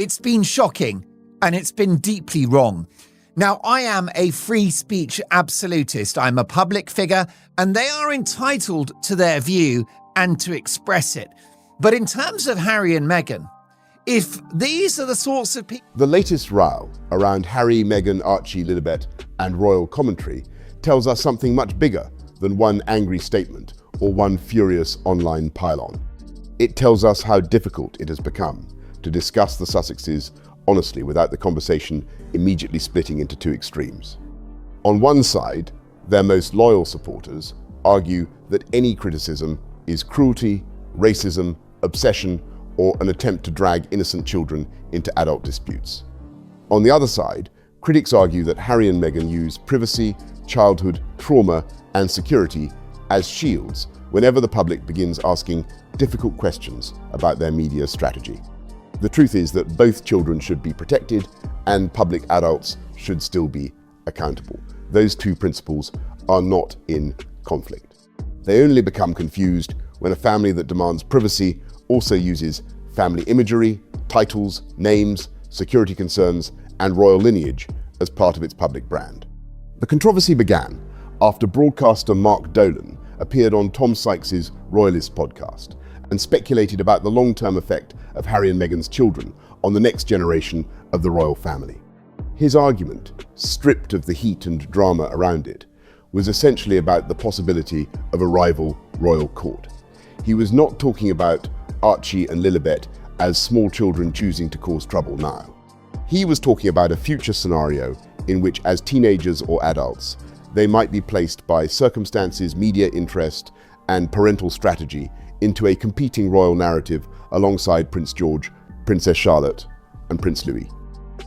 It's been shocking, and it's been deeply wrong. Now, I am a free speech absolutist. I'm a public figure, and they are entitled to their view and to express it. But in terms of Harry and Meghan, if these are the sorts of people... The latest row around Harry, Meghan, Archie, Lilibet and royal commentary tells us something much bigger than one angry statement or one furious online pile-on. It tells us how difficult it has become to discuss the Sussexes honestly without the conversation immediately splitting into two extremes. On one side, their most loyal supporters argue that any criticism is cruelty, racism, obsession, or an attempt to drag innocent children into adult disputes. On the other side, critics argue that Harry and Meghan use privacy, childhood, trauma, and security as shields whenever the public begins asking difficult questions about their media strategy. The truth is that both children should be protected and public adults should still be accountable. Those two principles are not in conflict. They only become confused when a family that demands privacy also uses family imagery, titles, names, security concerns, and royal lineage as part of its public brand. The controversy began after broadcaster Mark Dolan appeared on Tom Sykes' Royalist podcast and speculated about the long-term effect of Harry and Meghan's children on the next generation of the royal family. His argument, stripped of the heat and drama around it, was essentially about the possibility of a rival royal court. He was not talking about Archie and Lilibet as small children choosing to cause trouble now. He was talking about a future scenario in which, as teenagers or adults, they might be placed by circumstances, media interest, and parental strategy into a competing royal narrative alongside Prince George, Princess Charlotte, and Prince Louis.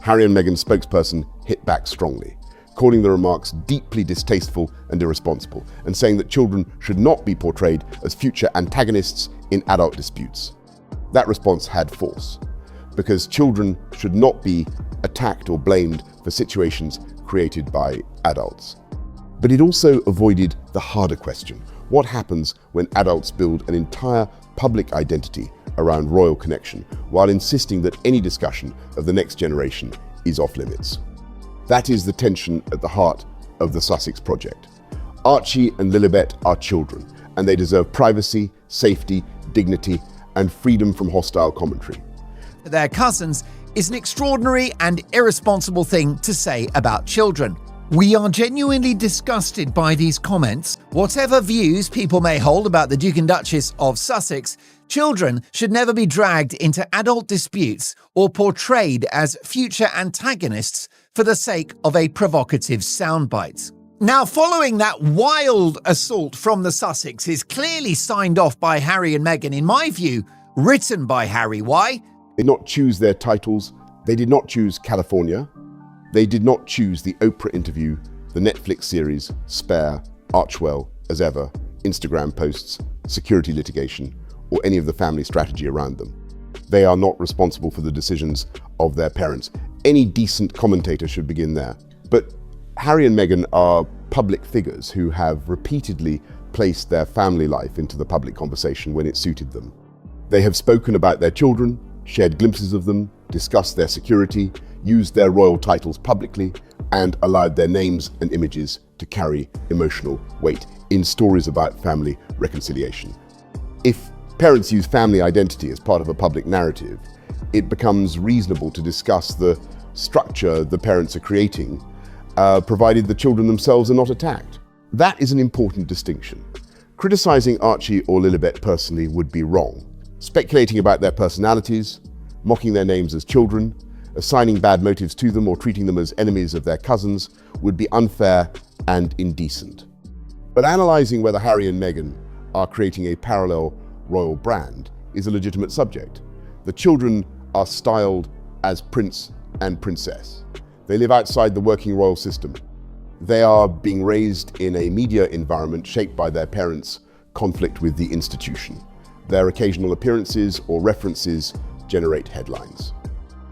Harry and Meghan's spokesperson hit back strongly, calling the remarks deeply distasteful and irresponsible, and saying that children should not be portrayed as future antagonists in adult disputes. That response had force, because children should not be attacked or blamed for situations created by adults. But it also avoided the harder question: what happens when adults build an entire public identity around royal connection while insisting that any discussion of the next generation is off limits? That is the tension at the heart of the Sussex project. Archie and Lilibet are children, and they deserve privacy, safety, dignity, and freedom from hostile commentary. Their cousins is an extraordinary and irresponsible thing to say about children. We are genuinely disgusted by these comments. Whatever views people may hold about the Duke and Duchess of Sussex, children should never be dragged into adult disputes or portrayed as future antagonists for the sake of a provocative soundbite. Now, following that wild assault from the Sussexes, clearly signed off by Harry and Meghan, in my view, written by Harry. Why? They did not choose their titles. They did not choose California. They did not choose the Oprah interview, the Netflix series, Spare, Archwell, As Ever, Instagram posts, security litigation, or any of the family strategy around them. They are not responsible for the decisions of their parents. Any decent commentator should begin there. But Harry and Meghan are public figures who have repeatedly placed their family life into the public conversation when it suited them. They have spoken about their children, shared glimpses of them, discussed their security, used their royal titles publicly, and allowed their names and images to carry emotional weight in stories about family reconciliation. If parents use family identity as part of a public narrative, it becomes reasonable to discuss the structure the parents are creating, provided the children themselves are not attacked. That is an important distinction. Criticizing Archie or Lilibet personally would be wrong. Speculating about their personalities, mocking their names as children, assigning bad motives to them, or treating them as enemies of their cousins would be unfair and indecent. But analyzing whether Harry and Meghan are creating a parallel royal brand is a legitimate subject. The children are styled as prince and princess. They live outside the working royal system. They are being raised in a media environment shaped by their parents' conflict with the institution. Their occasional appearances or references generate headlines.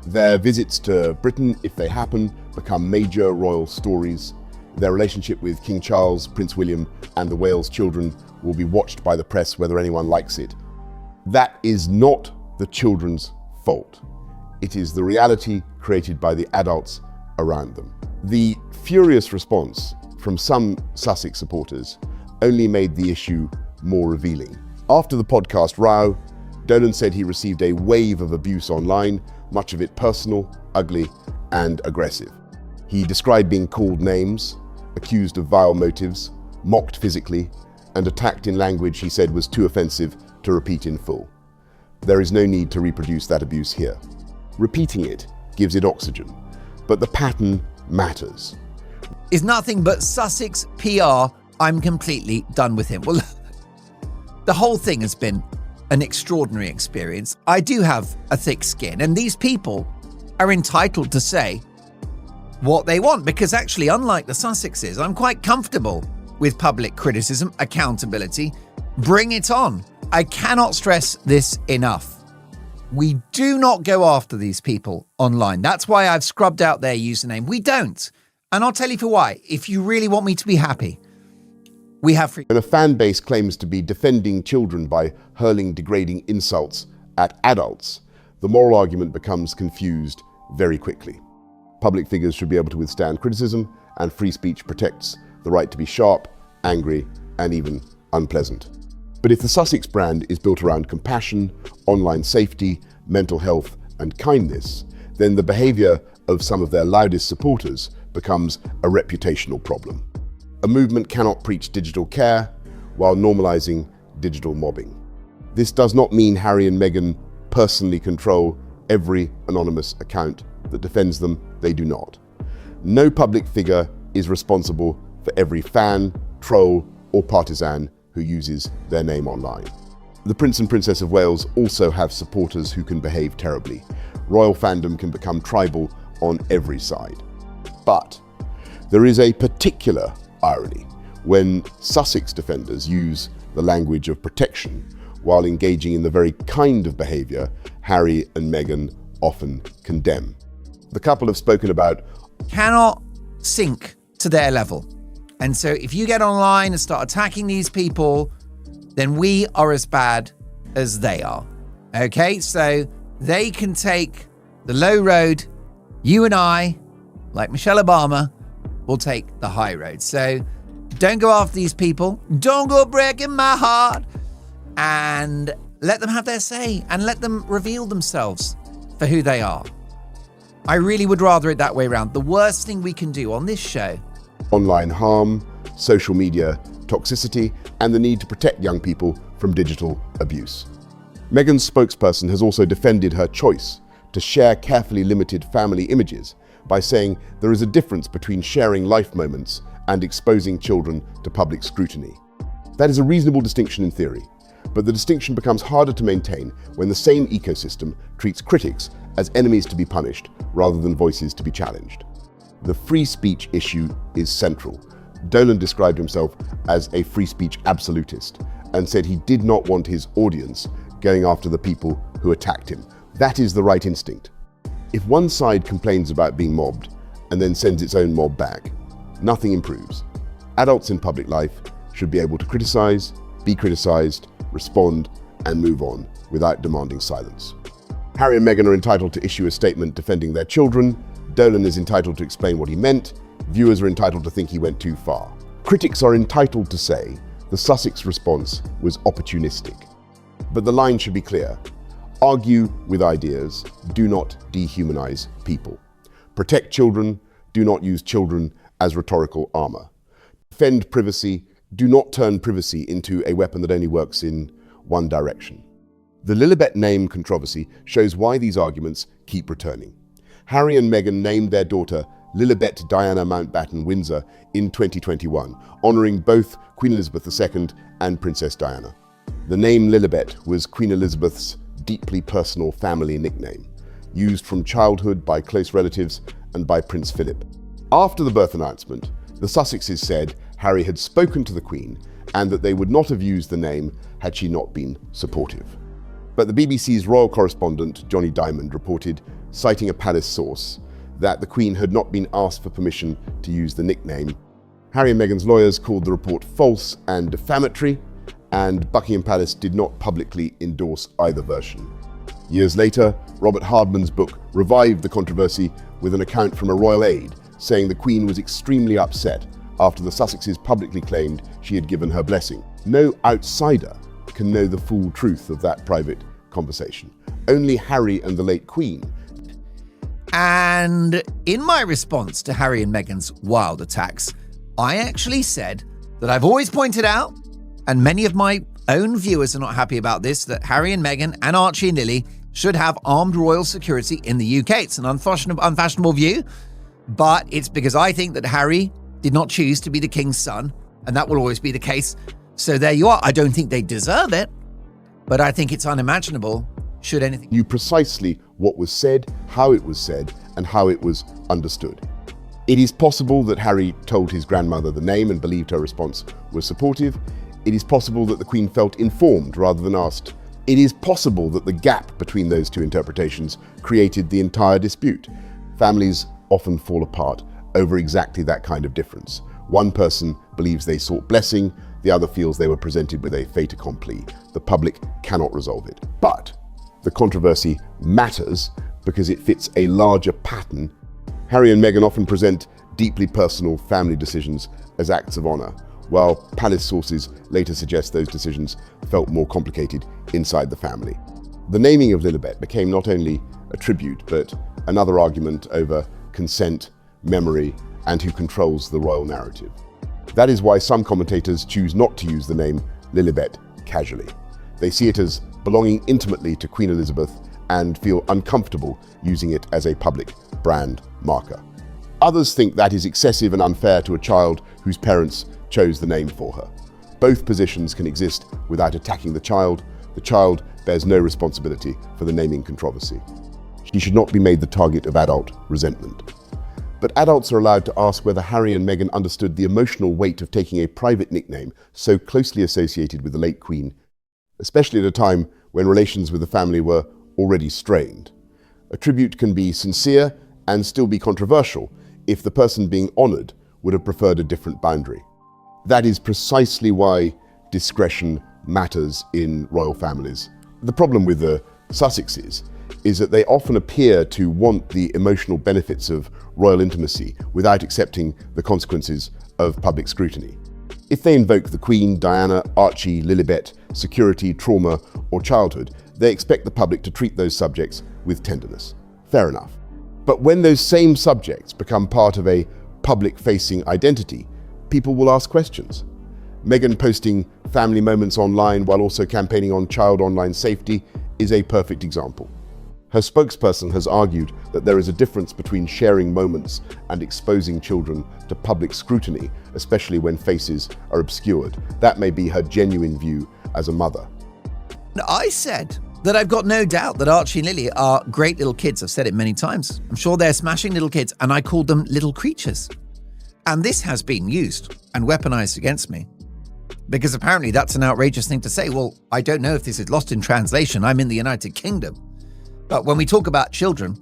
Their visits to Britain, if they happen, become major royal stories. Their relationship with King Charles, Prince William, and the Wales children will be watched by the press whether anyone likes it. That is not the children's fault. It is the reality created by the adults around them. The furious response from some Sussex supporters only made the issue more revealing. After the podcast row, Dolan said he received a wave of abuse online, much of it personal, ugly, and aggressive. He described being called names, accused of vile motives, mocked physically, and attacked in language he said was too offensive to repeat in full. There is no need to reproduce that abuse here. Repeating it gives it oxygen, but the pattern matters. Is nothing but Sussex PR. I'm completely done with him. Well, the whole thing has been an extraordinary experience. I do have a thick skin, and these people are entitled to say what they want, because actually, unlike the Sussexes, I'm quite comfortable with public criticism, accountability. Bring it on. I cannot stress this enough. We do not go after these people online. That's why I've scrubbed out their username. We don't. And I'll tell you for why. If you really want me to be happy, we have free. When a fan base claims to be defending children by hurling degrading insults at adults, the moral argument becomes confused very quickly. Public figures should be able to withstand criticism, and free speech protects the right to be sharp, angry, and even unpleasant. But if the Sussex brand is built around compassion, online safety, mental health, and kindness, then the behavior of some of their loudest supporters becomes a reputational problem. A movement cannot preach digital care while normalizing digital mobbing. This does not mean Harry and Meghan personally control every anonymous account that defends them. They do not. No public figure is responsible for every fan, troll, or partisan who uses their name online. The Prince and Princess of Wales also have supporters who can behave terribly. Royal fandom can become tribal on every side. But there is a particular irony when Sussex defenders use the language of protection while engaging in the very kind of behavior Harry and Meghan often condemn. The couple have spoken about cannot sink to their level. And so if you get online and start attacking these people, then we are as bad as they are. Okay, so they can take the low road. You and I, like Michelle Obama, will take the high road. So don't go after these people. Don't go breaking my heart. And let them have their say and let them reveal themselves for who they are. I really would rather it that way around. The worst thing we can do on this show: online harm, social media toxicity, and the need to protect young people from digital abuse. Meghan's spokesperson has also defended her choice to share carefully limited family images by saying there is a difference between sharing life moments and exposing children to public scrutiny. That is a reasonable distinction in theory, but the distinction becomes harder to maintain when the same ecosystem treats critics as enemies to be punished rather than voices to be challenged. The free speech issue is central. Dolan described himself as a free speech absolutist and said he did not want his audience going after the people who attacked him. That is the right instinct. If one side complains about being mobbed and then sends its own mob back, nothing improves. Adults in public life should be able to criticize, be criticized, respond, and move on without demanding silence. Harry and Meghan are entitled to issue a statement defending their children. Dolan is entitled to explain what he meant. Viewers are entitled to think he went too far. Critics are entitled to say the Sussex response was opportunistic. But the line should be clear. Argue with ideas, do not dehumanize people. Protect children, do not use children as rhetorical armor. Defend privacy, do not turn privacy into a weapon that only works in one direction. The Lilibet name controversy shows why these arguments keep returning. Harry and Meghan named their daughter Lilibet Diana Mountbatten Windsor in 2021, honoring both Queen Elizabeth II and Princess Diana. The name Lilibet was Queen Elizabeth's deeply personal family nickname, used from childhood by close relatives and by Prince Philip. After the birth announcement, the Sussexes said Harry had spoken to the Queen and that they would not have used the name had she not been supportive. But the BBC's royal correspondent, Johnny Diamond, reported, citing a palace source, that the Queen had not been asked for permission to use the nickname. Harry and Meghan's lawyers called the report false and defamatory, and Buckingham Palace did not publicly endorse either version. Years later, Robert Hardman's book revived the controversy with an account from a royal aide saying the Queen was extremely upset after the Sussexes publicly claimed she had given her blessing. No outsider can know the full truth of that private conversation. Only Harry and the late Queen. And in my response to Harry and Meghan's wild attacks, I actually said that I've always pointed out, and many of my own viewers are not happy about this, that Harry and Meghan and Archie and Lili should have armed royal security in the UK. It's an unfashionable view, but it's because I think that Harry did not choose to be the king's son, and that will always be the case. So there you are. I don't think they deserve it, but I think it's unimaginable should anything. Knew precisely what was said, how it was said, and how it was understood. It is possible that Harry told his grandmother the name and believed her response was supportive. It is possible that the Queen felt informed rather than asked. It is possible that the gap between those two interpretations created the entire dispute. Families often fall apart over exactly that kind of difference. One person believes they sought blessing, the other feels they were presented with a fait accompli. The public cannot resolve it. But the controversy matters because it fits a larger pattern. Harry and Meghan often present deeply personal family decisions as acts of honor, while palace sources later suggest those decisions felt more complicated inside the family. The naming of Lilibet became not only a tribute, but another argument over consent, memory, and who controls the royal narrative. That is why some commentators choose not to use the name Lilibet casually. They see it as belonging intimately to Queen Elizabeth and feel uncomfortable using it as a public brand marker. Others think that is excessive and unfair to a child whose parents chose the name for her. Both positions can exist without attacking the child. The child bears no responsibility for the naming controversy. She should not be made the target of adult resentment. But adults are allowed to ask whether Harry and Meghan understood the emotional weight of taking a private nickname so closely associated with the late Queen, especially at a time when relations with the family were already strained. A tribute can be sincere and still be controversial if the person being honored would have preferred a different boundary. That is precisely why discretion matters in royal families. The problem with the Sussexes is that they often appear to want the emotional benefits of royal intimacy without accepting the consequences of public scrutiny. If they invoke the Queen, Diana, Archie, Lilibet, security, trauma, or childhood, they expect the public to treat those subjects with tenderness. Fair enough. But when those same subjects become part of a public-facing identity, people will ask questions. Meghan posting family moments online while also campaigning on child online safety is a perfect example. Her spokesperson has argued that there is a difference between sharing moments and exposing children to public scrutiny, especially when faces are obscured. That may be her genuine view as a mother. I said that I've got no doubt that Archie and Lili are great little kids. I've said it many times. I'm sure they're smashing little kids, and I called them little creatures. And this has been used and weaponized against me, because apparently that's an outrageous thing to say. Well, I don't know if this is lost in translation. I'm in the United Kingdom. But when we talk about children,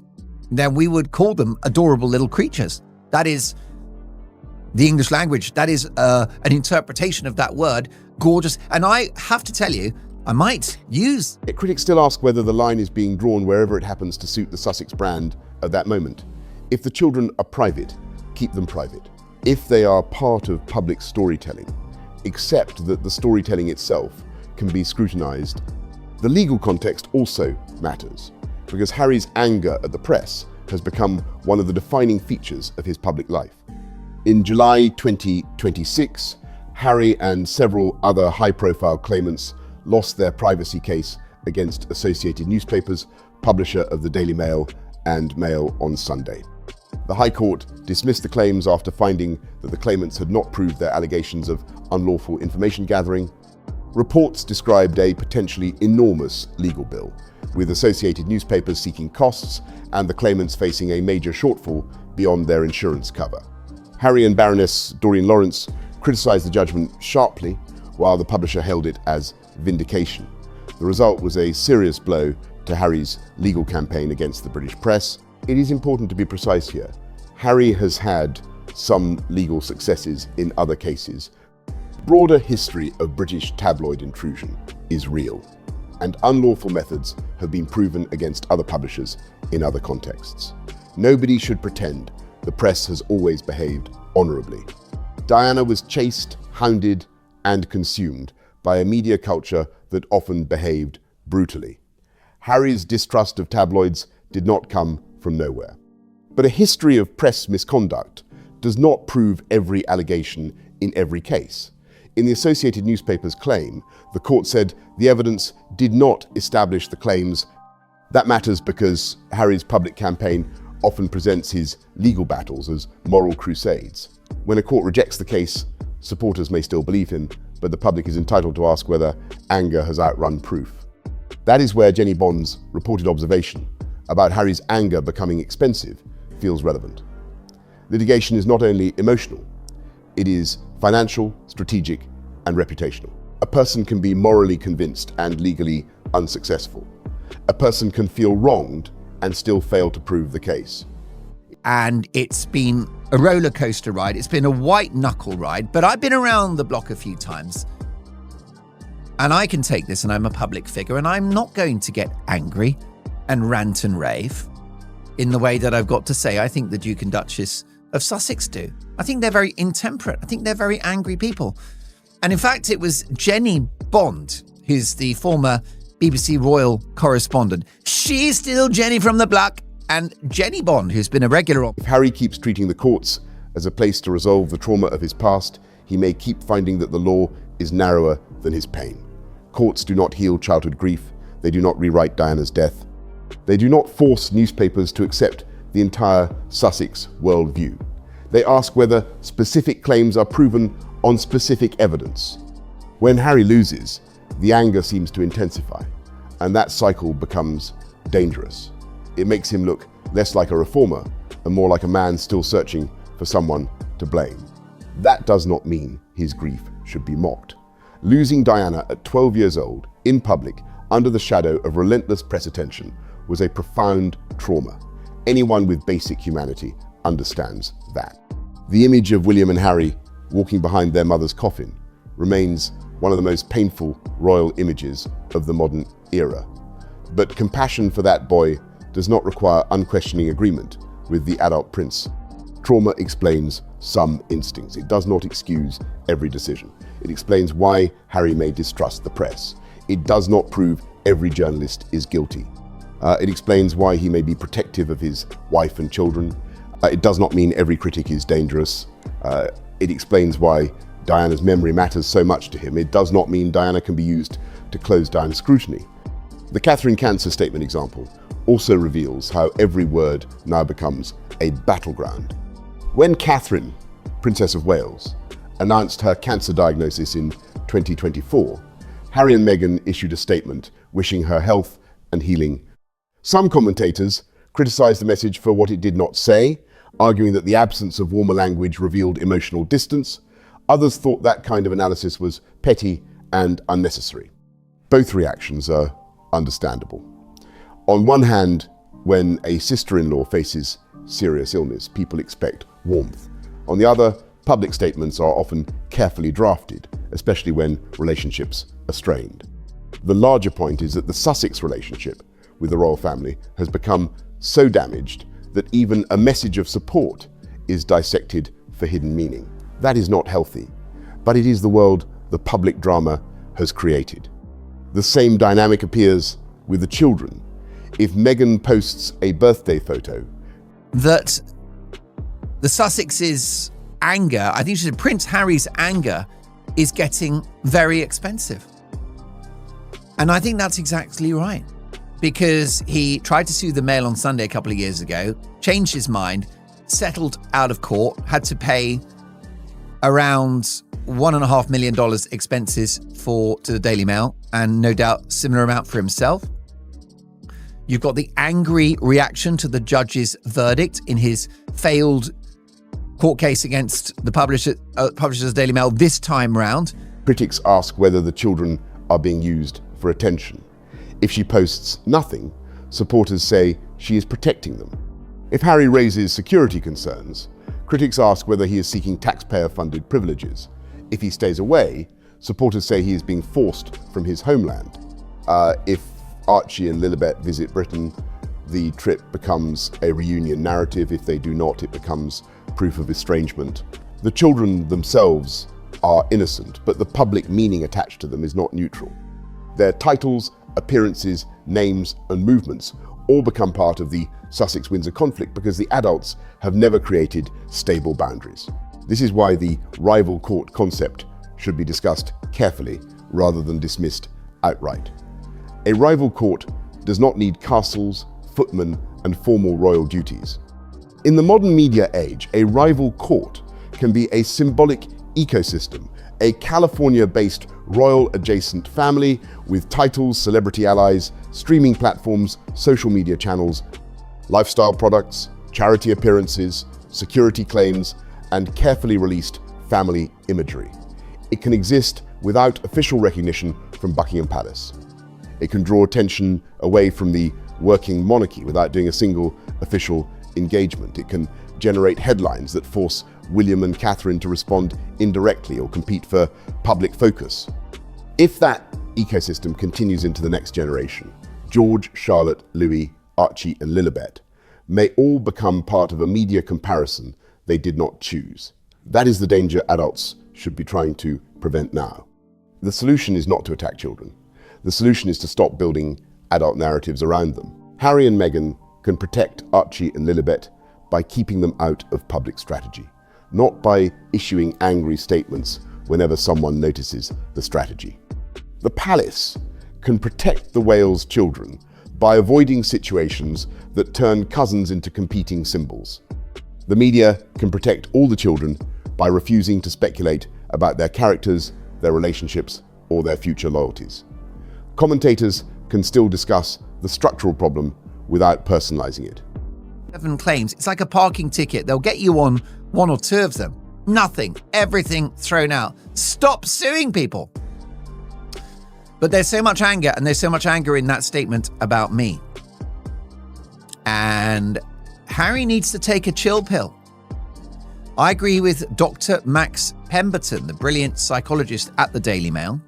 then we would call them adorable little creatures. That is the English language. That is an interpretation of that word, gorgeous. And I have to tell you, I might use... Critics still ask whether the line is being drawn wherever it happens to suit the Sussex brand at that moment. If the children are private, keep them private. If they are part of public storytelling, accept that the storytelling itself can be scrutinized. The legal context also matters, because Harry's anger at the press has become one of the defining features of his public life. In July 2026, Harry and several other high-profile claimants lost their privacy case against Associated Newspapers, publisher of the Daily Mail and Mail on Sunday. The High Court dismissed the claims after finding that the claimants had not proved their allegations of unlawful information gathering. Reports described a potentially enormous legal bill, with Associated Newspapers seeking costs and the claimants facing a major shortfall beyond their insurance cover. Harry and Baroness Doreen Lawrence criticized the judgment sharply, while the publisher hailed it as vindication. The result was a serious blow to Harry's legal campaign against the British press. It is important to be precise here. Harry has had some legal successes in other cases. The broader history of British tabloid intrusion is real. and unlawful methods have been proven against other publishers in other contexts. Nobody should pretend the press has always behaved honourably. Diana was chased, hounded, and consumed by a media culture that often behaved brutally. Harry's distrust of tabloids did not come from nowhere. But a history of press misconduct does not prove every allegation in every case. In the Associated Newspaper's claim, the court said the evidence did not establish the claims. That matters because Harry's public campaign often presents his legal battles as moral crusades. When a court rejects the case, supporters may still believe him, but the public is entitled to ask whether anger has outrun proof. That is where Jenny Bond's reported observation about Harry's anger becoming expensive feels relevant. Litigation is not only emotional, it is financial, strategic, and reputational. A person can be morally convinced and legally unsuccessful. A person can feel wronged and still fail to prove the case. And it's been a roller coaster ride. It's been a white knuckle ride, but I've been around the block a few times. And I can take this, and I'm a public figure, and I'm not going to get angry and rant and rave in the way that I've got to say I think the Duke and Duchess of Sussex do. I think they're very intemperate. I think they're very angry people. And in fact, it was Jenny Bond, who's the former BBC royal correspondent. She's still Jenny from the block. And Jenny Bond, who's been a regular on. If Harry keeps treating the courts as a place to resolve the trauma of his past, he may keep finding that the law is narrower than his pain. Courts do not heal childhood grief. They do not rewrite Diana's death. They do not force newspapers to accept the entire Sussex worldview. They ask whether specific claims are proven on specific evidence. When Harry loses, the anger seems to intensify, and that cycle becomes dangerous. It makes him look less like a reformer and more like a man still searching for someone to blame. That does not mean his grief should be mocked. Losing Diana at 12 years old, in public, under the shadow of relentless press attention, was a profound trauma. Anyone with basic humanity understands that. The image of William and Harry walking behind their mother's coffin remains one of the most painful royal images of the modern era. But compassion for that boy does not require unquestioning agreement with the adult prince. Trauma explains some instincts. It does not excuse every decision. It explains why Harry may distrust the press. It does not prove every journalist is guilty. It explains why he may be protective of his wife and children. It does not mean every critic is dangerous. It explains why Diana's memory matters so much to him. It does not mean Diana can be used to close down scrutiny. The Catherine Cancer statement example also reveals how every word now becomes a battleground. When Catherine, Princess of Wales, announced her cancer diagnosis in 2024, Harry and Meghan issued a statement wishing her health and healing. Some commentators criticised the message for what it did not say, arguing that the absence of warmer language revealed emotional distance. Others thought that kind of analysis was petty and unnecessary. Both reactions are understandable. On one hand, when a sister-in-law faces serious illness, people expect warmth. On the other, public statements are often carefully drafted, especially when relationships are strained. The larger point is that the Sussex relationship with the royal family has become so damaged that even a message of support is dissected for hidden meaning. That is not healthy, but it is the world the public drama has created. The same dynamic appears with the children. If Meghan posts a birthday photo, that the Sussex's anger, I think she said Prince Harry's anger, is getting very expensive. And I think that's exactly right. Because he tried to sue the Mail on Sunday a couple of years ago, changed his mind, settled out of court, had to pay around $1.5 million expenses to the Daily Mail, and no doubt similar amount for himself. You've got the angry reaction to the judge's verdict in his failed court case against the publishers of Daily Mail this time round. Critics ask whether the children are being used for attention. If she posts nothing, supporters say she is protecting them. If Harry raises security concerns, critics ask whether he is seeking taxpayer-funded privileges. If he stays away, supporters say he is being forced from his homeland. If Archie and Lilibet visit Britain, the trip becomes a reunion narrative. If they do not, it becomes proof of estrangement. The children themselves are innocent, but the public meaning attached to them is not neutral. Their titles, appearances, names, and movements all become part of the Sussex-Windsor conflict because the adults have never created stable boundaries. This is why the rival court concept should be discussed carefully rather than dismissed outright. A rival court does not need castles, footmen, and formal royal duties. In the modern media age, a rival court can be a symbolic ecosystem, a California-based royal-adjacent family with titles, celebrity allies, streaming platforms, social media channels, lifestyle products, charity appearances, security claims, and carefully released family imagery. It can exist without official recognition from Buckingham Palace. It can draw attention away from the working monarchy without doing a single official engagement. It can generate headlines that force William and Catherine to respond indirectly or compete for public focus. If that ecosystem continues into the next generation, George, Charlotte, Louis, Archie, and Lilibet may all become part of a media comparison they did not choose. That is the danger adults should be trying to prevent now. The solution is not to attack children. The solution is to stop building adult narratives around them. Harry and Meghan can protect Archie and Lilibet by keeping them out of public strategy, not by issuing angry statements whenever someone notices the strategy. The palace can protect the Wales children by avoiding situations that turn cousins into competing symbols. The media can protect all the children by refusing to speculate about their characters, their relationships, or their future loyalties. Commentators can still discuss the structural problem without personalizing it. 7 claims. It's like a parking ticket. They'll get you on 1 or 2 of them. Nothing. Everything thrown out. Stop suing people. But there's so much anger, and there's so much anger in that statement about me. And Harry needs to take a chill pill. I agree with Dr. Max Pemberton, the brilliant psychologist at the Daily Mail,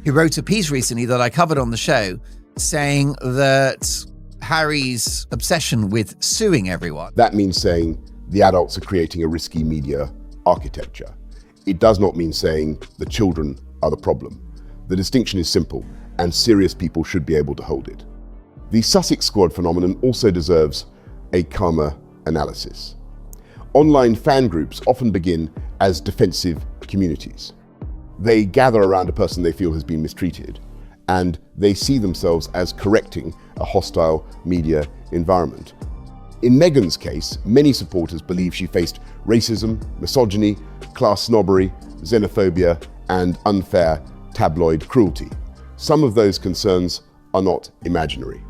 who wrote a piece recently that I covered on the show saying that Harry's obsession with suing everyone. That means saying the adults are creating a risky media architecture. It does not mean saying the children are the problem. The distinction is simple, and serious people should be able to hold it. The Sussex Squad phenomenon also deserves a calmer analysis. Online fan groups often begin as defensive communities. They gather around a person they feel has been mistreated, and they see themselves as correcting a hostile media environment. In Meghan's case, many supporters believe she faced racism, misogyny, class snobbery, xenophobia, and unfair tabloid cruelty. Some of those concerns are not imaginary.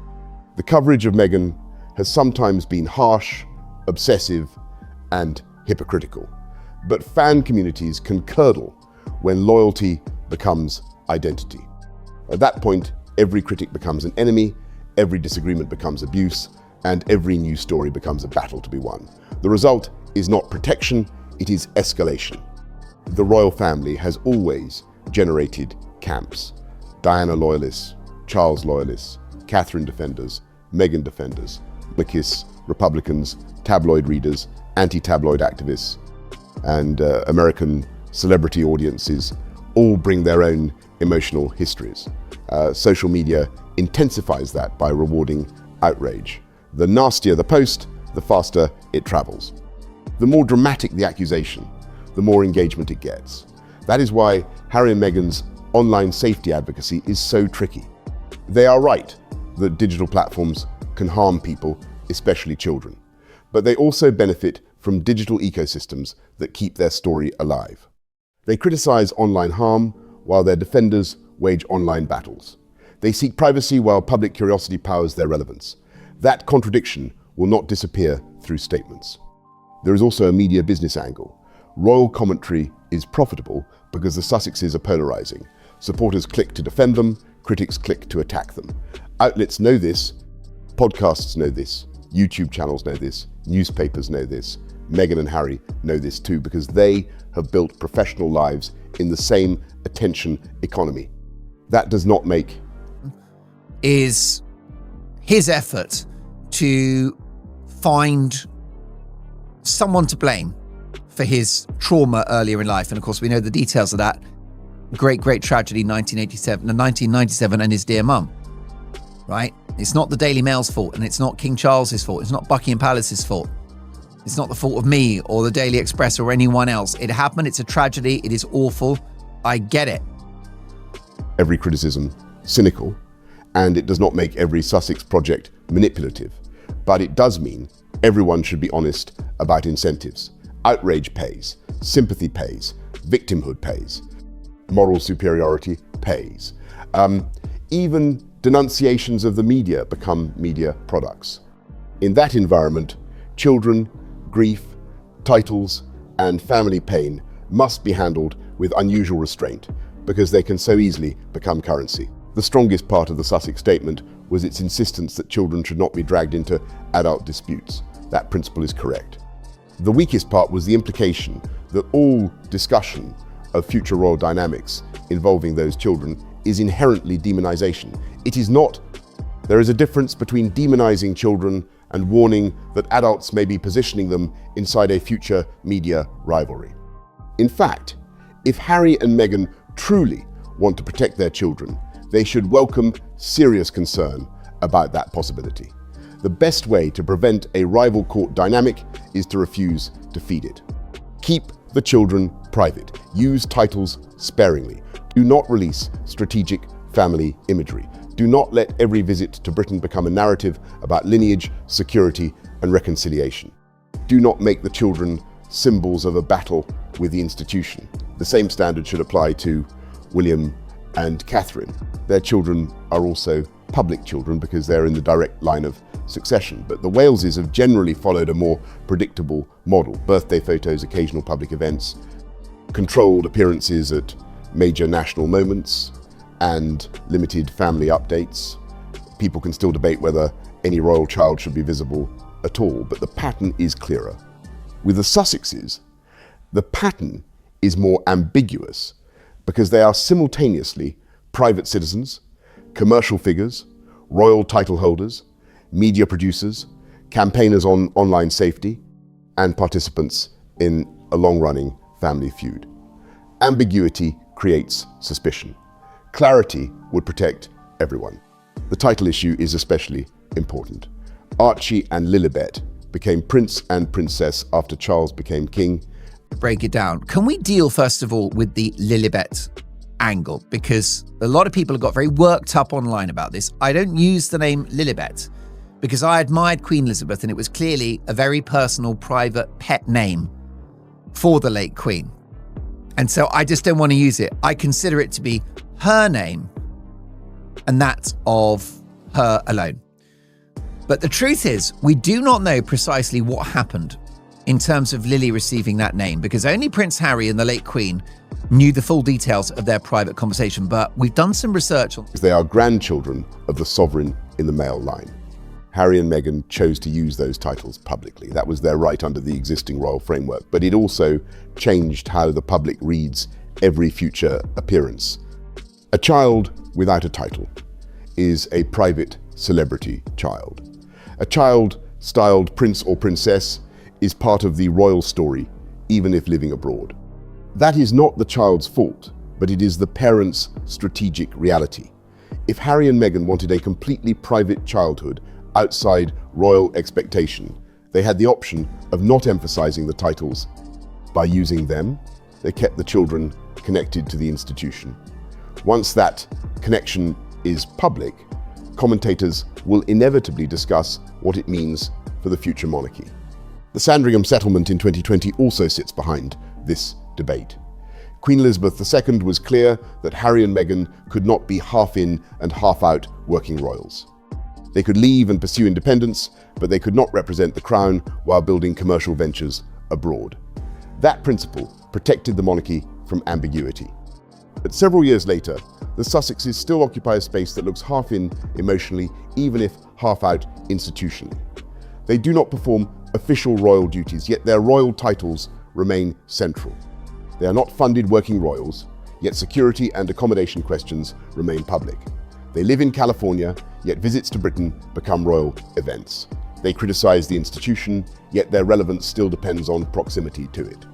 The coverage of Meghan has sometimes been harsh, obsessive, and hypocritical. But fan communities can curdle when loyalty becomes identity. At that point, every critic becomes an enemy, every disagreement becomes abuse, and every news story becomes a battle to be won. The result is not protection, it is escalation. The royal family has always generated camps. Diana loyalists, Charles loyalists, Catherine defenders, Meghan defenders, monarchists, Republicans, tabloid readers, anti-tabloid activists, and American celebrity audiences all bring their own emotional histories. Social media intensifies that by rewarding outrage. The nastier the post, the faster it travels. The more dramatic the accusation, the more engagement it gets. That is why Harry and Meghan's online safety advocacy is so tricky. They are right that digital platforms can harm people, especially children, but they also benefit from digital ecosystems that keep their story alive. They criticize online harm while their defenders wage online battles. They seek privacy while public curiosity powers their relevance. That contradiction will not disappear through statements. There is also a media business angle. Royal commentary is profitable because the Sussexes are polarizing. Supporters click to defend them, critics click to attack them. Outlets know this, podcasts know this, YouTube channels know this, newspapers know this. Meghan and Harry know this too because they have built professional lives in the same attention economy. That does not make is his effort to find someone to blame for his trauma earlier in life. And of course, we know the details of that great tragedy, 1997, and his dear mum, right? It's not the Daily Mail's fault, and it's not King Charles's fault. It's not Buckingham Palace's fault. It's not the fault of me or the Daily Express or anyone else. It happened. It's a tragedy. It is awful. I get it. Every criticism cynical, and it does not make every Sussex project manipulative, but it does mean everyone should be honest about incentives. Outrage pays, sympathy pays, victimhood pays, moral superiority pays. Even denunciations of the media become media products. In that environment, children, grief, titles, and family pain must be handled with unusual restraint because they can so easily become currency. The strongest part of the Sussex statement was its insistence that children should not be dragged into adult disputes. That principle is correct. The weakest part was the implication that all discussion of future royal dynamics involving those children is inherently demonization. It is not. There is a difference between demonizing children and warning that adults may be positioning them inside a future media rivalry. In fact, if Harry and Meghan truly want to protect their children, they should welcome serious concern about that possibility. The best way to prevent a rival court dynamic is to refuse to feed it. Keep the children private. Use titles sparingly. Do not release strategic family imagery. Do not let every visit to Britain become a narrative about lineage, security, and reconciliation. Do not make the children symbols of a battle with the institution. The same standard should apply to William and Catherine. Their children are also public children because they're in the direct line of succession. But the Waleses have generally followed a more predictable model. Birthday photos, occasional public events, controlled appearances at major national moments, and limited family updates. People can still debate whether any royal child should be visible at all, but the pattern is clearer. With the Sussexes, the pattern is more ambiguous because they are simultaneously private citizens, commercial figures, royal title holders, media producers, campaigners on online safety, and participants in a long-running family feud. Ambiguity creates suspicion. Clarity would protect everyone. The title issue is especially important. Archie and Lilibet became prince and princess after Charles became king. Break it down. Can we deal first of all with the Lilibet angle? Because a lot of people have got very worked up online about this. I don't use the name Lilibet because I admired Queen Elizabeth and it was clearly a very personal, private pet name for the late Queen. And so I just don't want to use it. I consider it to be her name and that of her alone. But the truth is, we do not know precisely what happened in terms of Lily receiving that name because only Prince Harry and the late Queen knew the full details of their private conversation. But we've done some research on. They are grandchildren of the sovereign in the male line. Harry and Meghan chose to use those titles publicly. That was their right under the existing royal framework, but it also changed how the public reads every future appearance. A child without a title is a private celebrity child. A child styled prince or princess is part of the royal story, even if living abroad. That is not the child's fault, but it is the parents' strategic reality. If Harry and Meghan wanted a completely private childhood outside royal expectation, they had the option of not emphasizing the titles. By using them, they kept the children connected to the institution. Once that connection is public, commentators will inevitably discuss what it means for the future monarchy. The Sandringham settlement in 2020 also sits behind this debate. Queen Elizabeth II was clear that Harry and Meghan could not be half in and half out working royals. They could leave and pursue independence, but they could not represent the crown while building commercial ventures abroad. That principle protected the monarchy from ambiguity. But several years later, the Sussexes still occupy a space that looks half in emotionally, even if half out institutionally. They do not perform official royal duties, yet their royal titles remain central. They are not funded working royals, yet security and accommodation questions remain public. They live in California, yet visits to Britain become royal events. They criticise the institution, yet their relevance still depends on proximity to it.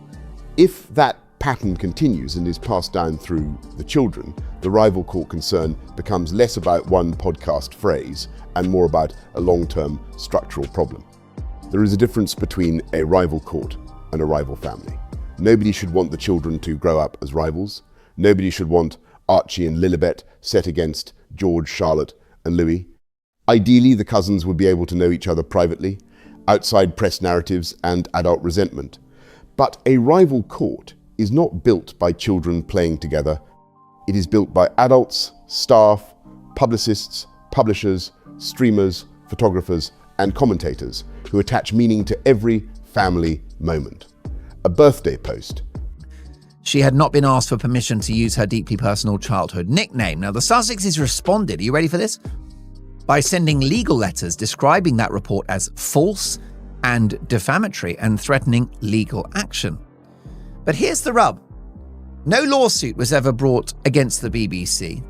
If that pattern continues and is passed down through the children, the rival court concern becomes less about one podcast phrase and more about a long-term structural problem. There is a difference between a rival court and a rival family. Nobody should want the children to grow up as rivals. Nobody should want Archie and Lilibet set against George, Charlotte and Louis. Ideally, the cousins would be able to know each other privately, outside press narratives and adult resentment. But a rival court is not built by children playing together. It is built by adults, staff, publicists, publishers, streamers, photographers, and commentators who attach meaning to every family moment. A birthday post. She had not been asked for permission to use her deeply personal childhood nickname. Now, the Sussexes responded, are you ready for this? By sending legal letters describing that report as false and defamatory and threatening legal action. But here's the rub. No lawsuit was ever brought against the BBC.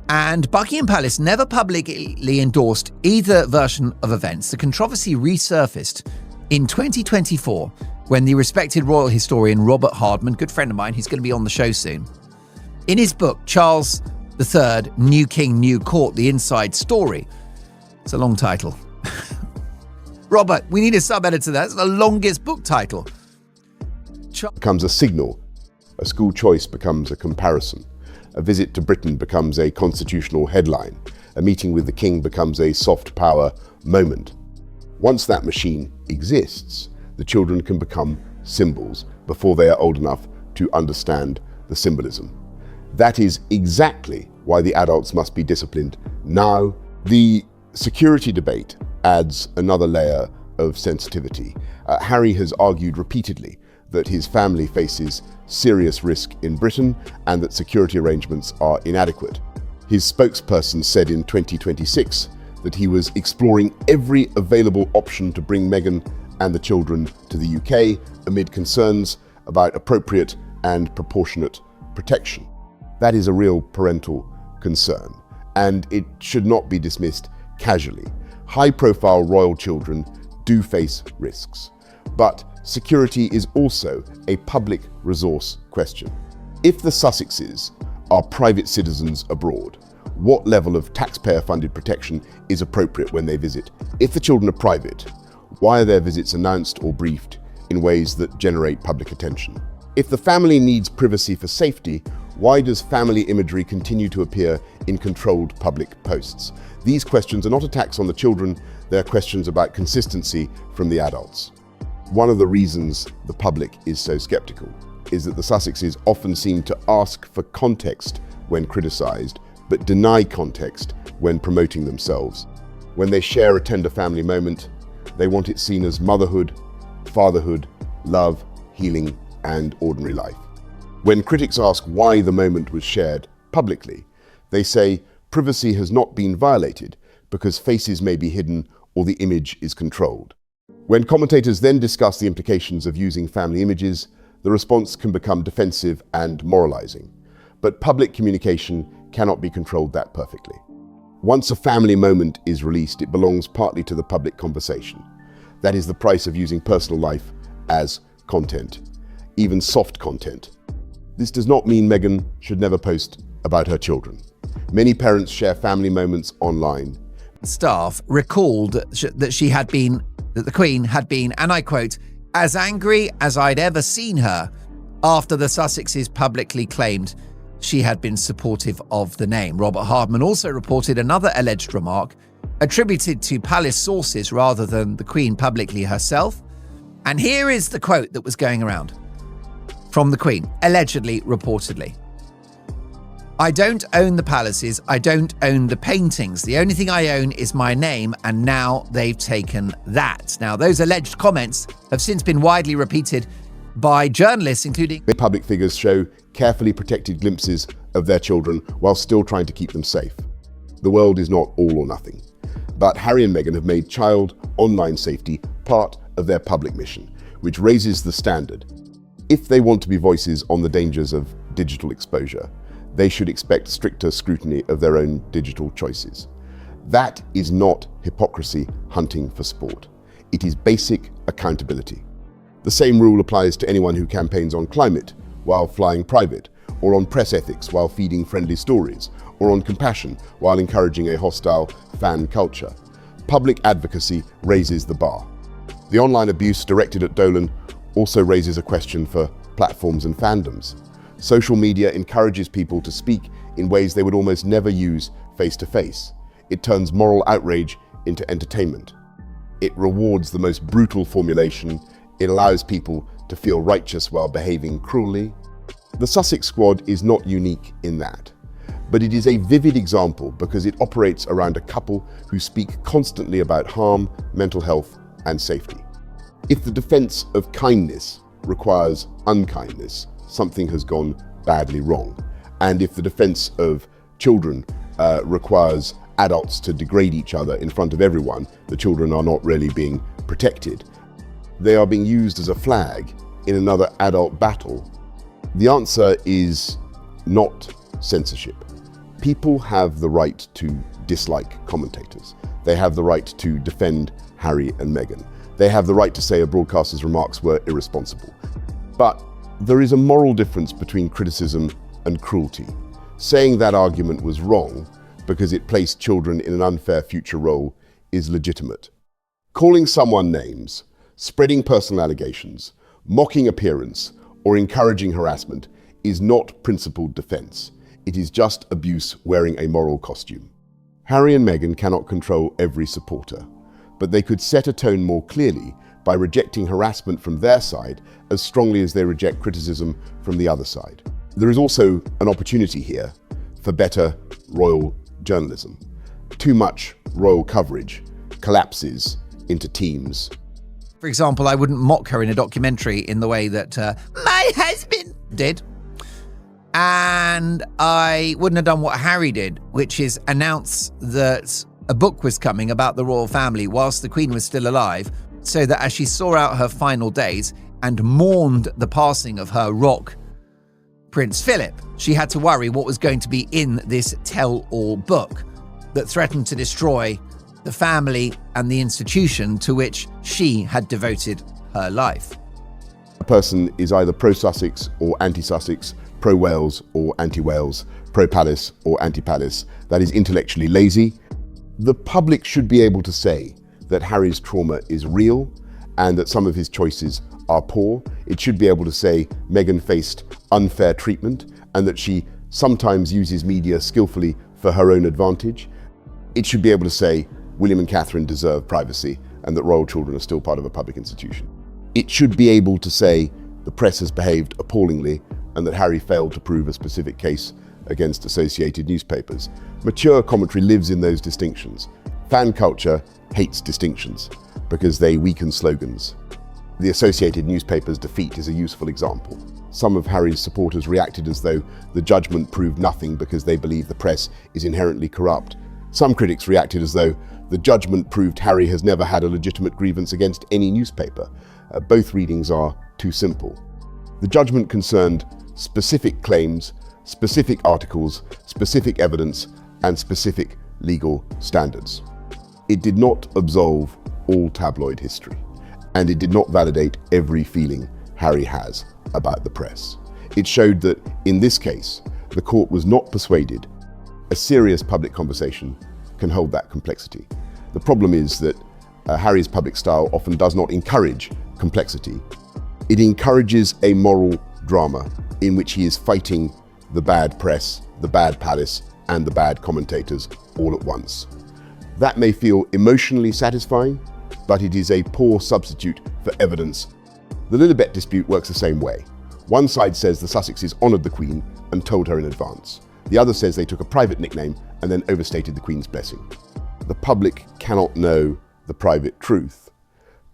And Buckingham Palace never publicly endorsed either version of events. The controversy resurfaced in 2024 when the respected royal historian Robert Hardman, good friend of mine, he's going to be on the show soon, in his book, Charles III, New King, New Court, The Inside Story. It's a long title. Robert, we need a sub-editor. That's the longest book title. Becomes a signal. A school choice becomes a comparison. A visit to Britain becomes a constitutional headline. A meeting with the king becomes a soft power moment. Once that machine exists, the children can become symbols before they are old enough to understand the symbolism. That is exactly why the adults must be disciplined now. The security debate adds another layer of sensitivity. Harry has argued repeatedly that his family faces serious risk in Britain and that security arrangements are inadequate. His spokesperson said in 2026 that he was exploring every available option to bring Meghan and the children to the UK amid concerns about appropriate and proportionate protection. That is a real parental concern, and it should not be dismissed casually. High-profile royal children do face risks, but security is also a public resource question. If the Sussexes are private citizens abroad, what level of taxpayer-funded protection is appropriate when they visit? If the children are private, why are their visits announced or briefed in ways that generate public attention? If the family needs privacy for safety, why does family imagery continue to appear in controlled public posts? These questions are not attacks on the children, they're questions about consistency from the adults. One of the reasons the public is so skeptical is that the Sussexes often seem to ask for context when criticized, but deny context when promoting themselves. When they share a tender family moment, they want it seen as motherhood, fatherhood, love, healing, and ordinary life. When critics ask why the moment was shared publicly, they say privacy has not been violated because faces may be hidden or the image is controlled. When commentators then discuss the implications of using family images, the response can become defensive and moralizing. But public communication cannot be controlled that perfectly. Once a family moment is released, it belongs partly to the public conversation. That is the price of using personal life as content, even soft content. This does not mean Meghan should never post about her children. Many parents share family moments online. Staff recalled that the Queen had been, and I quote, as angry as I'd ever seen her after the Sussexes publicly claimed she had been supportive of the name. Robert Hardman also reported another alleged remark attributed to palace sources rather than the Queen publicly herself. And here is the quote that was going around from the Queen, allegedly, reportedly. I don't own the palaces, I don't own the paintings. The only thing I own is my name, and now they've taken that. Now, those alleged comments have since been widely repeated by journalists, including... Public figures show carefully protected glimpses of their children while still trying to keep them safe. The world is not all or nothing. But Harry and Meghan have made child online safety part of their public mission, which raises the standard. If they want to be voices on the dangers of digital exposure, they should expect stricter scrutiny of their own digital choices. That is not hypocrisy hunting for sport. It is basic accountability. The same rule applies to anyone who campaigns on climate while flying private, or on press ethics while feeding friendly stories, or on compassion while encouraging a hostile fan culture. Public advocacy raises the bar. The online abuse directed at Dolan also raises a question for platforms and fandoms. Social media encourages people to speak in ways they would almost never use face-to-face. It turns moral outrage into entertainment. It rewards the most brutal formulation. It allows people to feel righteous while behaving cruelly. The Sussex squad is not unique in that, but it is a vivid example because it operates around a couple who speak constantly about harm, mental health, and safety. If the defense of kindness requires unkindness, something has gone badly wrong. And if the defense of children requires adults to degrade each other in front of everyone, the children are not really being protected. They are being used as a flag in another adult battle. The answer is not censorship. People have the right to dislike commentators. They have the right to defend Harry and Meghan. They have the right to say a broadcaster's remarks were irresponsible. But there is a moral difference between criticism and cruelty. Saying that argument was wrong because it placed children in an unfair future role is legitimate. Calling someone names, spreading personal allegations, mocking appearance, or encouraging harassment is not principled defense. It is just abuse wearing a moral costume. Harry and Meghan cannot control every supporter, but they could set a tone more clearly by rejecting harassment from their side as strongly as they reject criticism from the other side. There is also an opportunity here for better royal journalism. Too much royal coverage collapses into teams. For example, I wouldn't mock her in a documentary in the way that my husband did. And I wouldn't have done what Harry did, which is announce that a book was coming about the royal family whilst the Queen was still alive, so that as she saw out her final days and mourned the passing of her rock, Prince Philip, she had to worry what was going to be in this tell-all book that threatened to destroy the family and the institution to which she had devoted her life. A person is either pro-Sussex or anti-Sussex, pro-Wales or anti-Wales, pro-Palace or anti-Palace. That is intellectually lazy. The public should be able to say that Harry's trauma is real and that some of his choices are poor. It should be able to say Meghan faced unfair treatment and that she sometimes uses media skillfully for her own advantage. It should be able to say William and Catherine deserve privacy and that royal children are still part of a public institution. It should be able to say the press has behaved appallingly and that Harry failed to prove a specific case against associated newspapers. Mature commentary lives in those distinctions. Fan culture hates distinctions because they weaken slogans. The associated newspaper's defeat is a useful example. Some of Harry's supporters reacted as though the judgment proved nothing because they believe the press is inherently corrupt. Some critics reacted as though the judgment proved Harry has never had a legitimate grievance against any newspaper. Both readings are too simple. The judgment concerned specific claims, specific articles, specific evidence, and specific legal standards. It did not absolve all tabloid history, and it did not validate every feeling Harry has about the press. It showed that, in this case, the court was not persuaded. A serious public conversation can hold that complexity. The problem is that Harry's public style often does not encourage complexity. It encourages a moral drama in which he is fighting the bad press, the bad palace, and the bad commentators all at once. That may feel emotionally satisfying, but it is a poor substitute for evidence. The Lilibet dispute works the same way. One side says the Sussexes honoured the Queen and told her in advance. The other says they took a private nickname and then overstated the Queen's blessing. The public cannot know the private truth,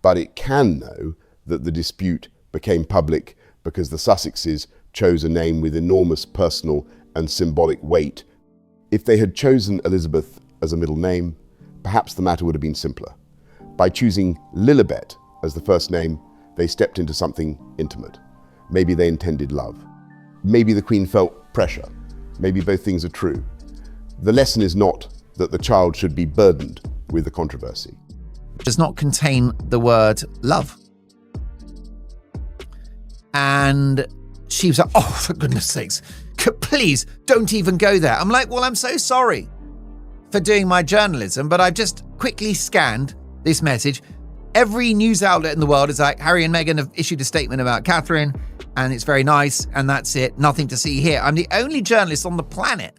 but it can know that the dispute became public because the Sussexes chose a name with enormous personal and symbolic weight. If they had chosen Elizabeth as a middle name, perhaps the matter would have been simpler. By choosing Lilibet as the first name, they stepped into something intimate. Maybe they intended love. Maybe the Queen felt pressure. Maybe both things are true. The lesson is not that the child should be burdened with the controversy. Does not contain the word love. And she was like, oh, for goodness sakes, please don't even go there. I'm like, well, I'm so sorry for doing my journalism, but I've just quickly scanned this message. Every news outlet in the world is like, Harry and Meghan have issued a statement about Catherine, and it's very nice, and that's it. Nothing to see here. I'm the only journalist on the planet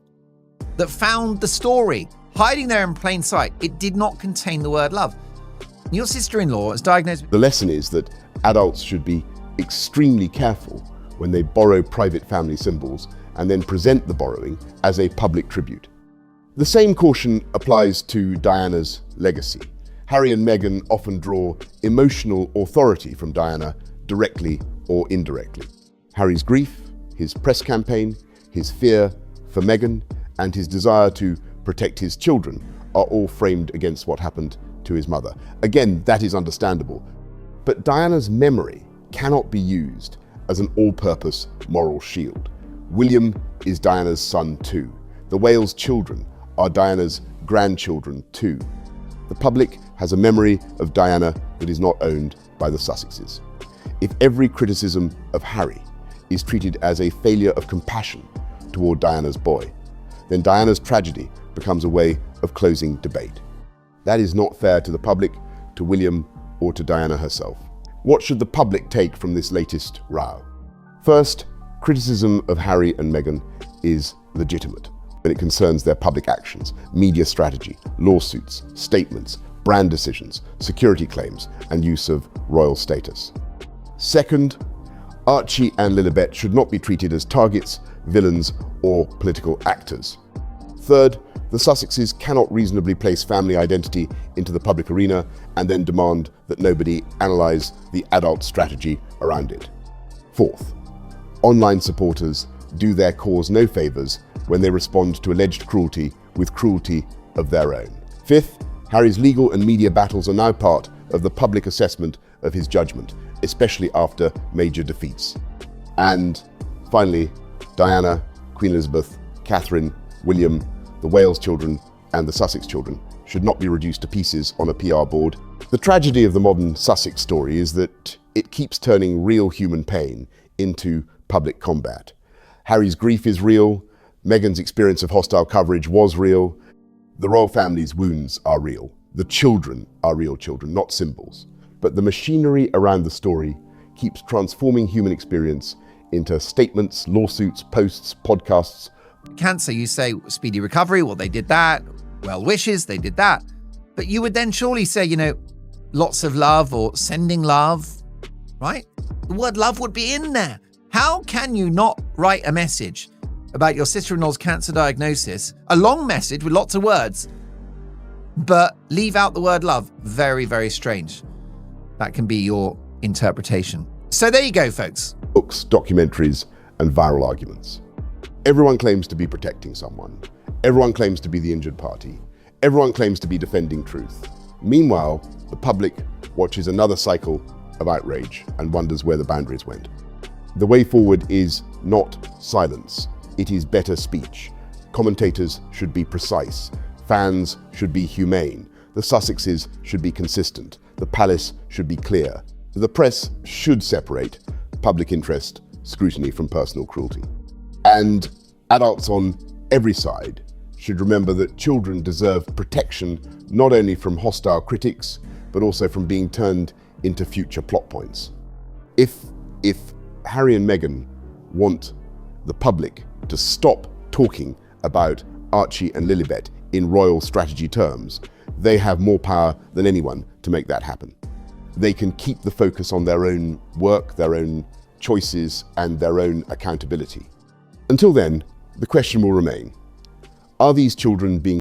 that found the story hiding there in plain sight. It did not contain the word love. Your sister-in-law is diagnosed with... The lesson is that adults should be extremely careful when they borrow private family symbols and then present the borrowing as a public tribute. The same caution applies to Diana's legacy. Harry and Meghan often draw emotional authority from Diana directly or indirectly. Harry's grief, his press campaign, his fear for Meghan, and his desire to protect his children are all framed against what happened to his mother. Again, that is understandable. But Diana's memory cannot be used as an all-purpose moral shield. William is Diana's son too. The Wales children are Diana's grandchildren too. The public has a memory of Diana that is not owned by the Sussexes. If every criticism of Harry is treated as a failure of compassion toward Diana's boy, then Diana's tragedy becomes a way of closing debate. That is not fair to the public, to William, or to Diana herself. What should the public take from this latest row? First, criticism of Harry and Meghan is legitimate when it concerns their public actions, media strategy, lawsuits, statements, brand decisions, security claims, and use of royal status. Second, Archie and Lilibet should not be treated as targets, villains, or political actors. Third, the Sussexes cannot reasonably place family identity into the public arena and then demand that nobody analyse the adult strategy around it. Fourth, online supporters do their cause no favours when they respond to alleged cruelty with cruelty of their own. Fifth, Harry's legal and media battles are now part of the public assessment of his judgment, especially after major defeats. And finally, Diana, Queen Elizabeth, Catherine, William, the Wales children, and the Sussex children should not be reduced to pieces on a PR board. The tragedy of the modern Sussex story is that it keeps turning real human pain into public combat. Harry's grief is real, Meghan's experience of hostile coverage was real, the royal family's wounds are real. The children are real children, not symbols. But the machinery around the story keeps transforming human experience into statements, lawsuits, posts, podcasts. Cancer, you say speedy recovery, well, they did that. Well wishes, they did that. But you would then surely say, lots of love or sending love, right? The word love would be in there. How can you not write a message about your sister-in-law's cancer diagnosis, a long message with lots of words, but leave out the word love? Very, very strange. That can be your interpretation. So there you go, folks. Books, documentaries, and viral arguments. Everyone claims to be protecting someone. Everyone claims to be the injured party. Everyone claims to be defending truth. Meanwhile, the public watches another cycle of outrage and wonders where the boundaries went. The way forward is not silence. It is better speech. Commentators should be precise. Fans should be humane. The Sussexes should be consistent. The palace should be clear. The press should separate public interest scrutiny from personal cruelty. And adults on every side should remember that children deserve protection not only from hostile critics, but also from being turned into future plot points. If Harry and Meghan want the public to stop talking about Archie and Lilibet in royal strategy terms, they have more power than anyone to make that happen. They can keep the focus on their own work, their own choices, and their own accountability. Until then, the question will remain: are these children being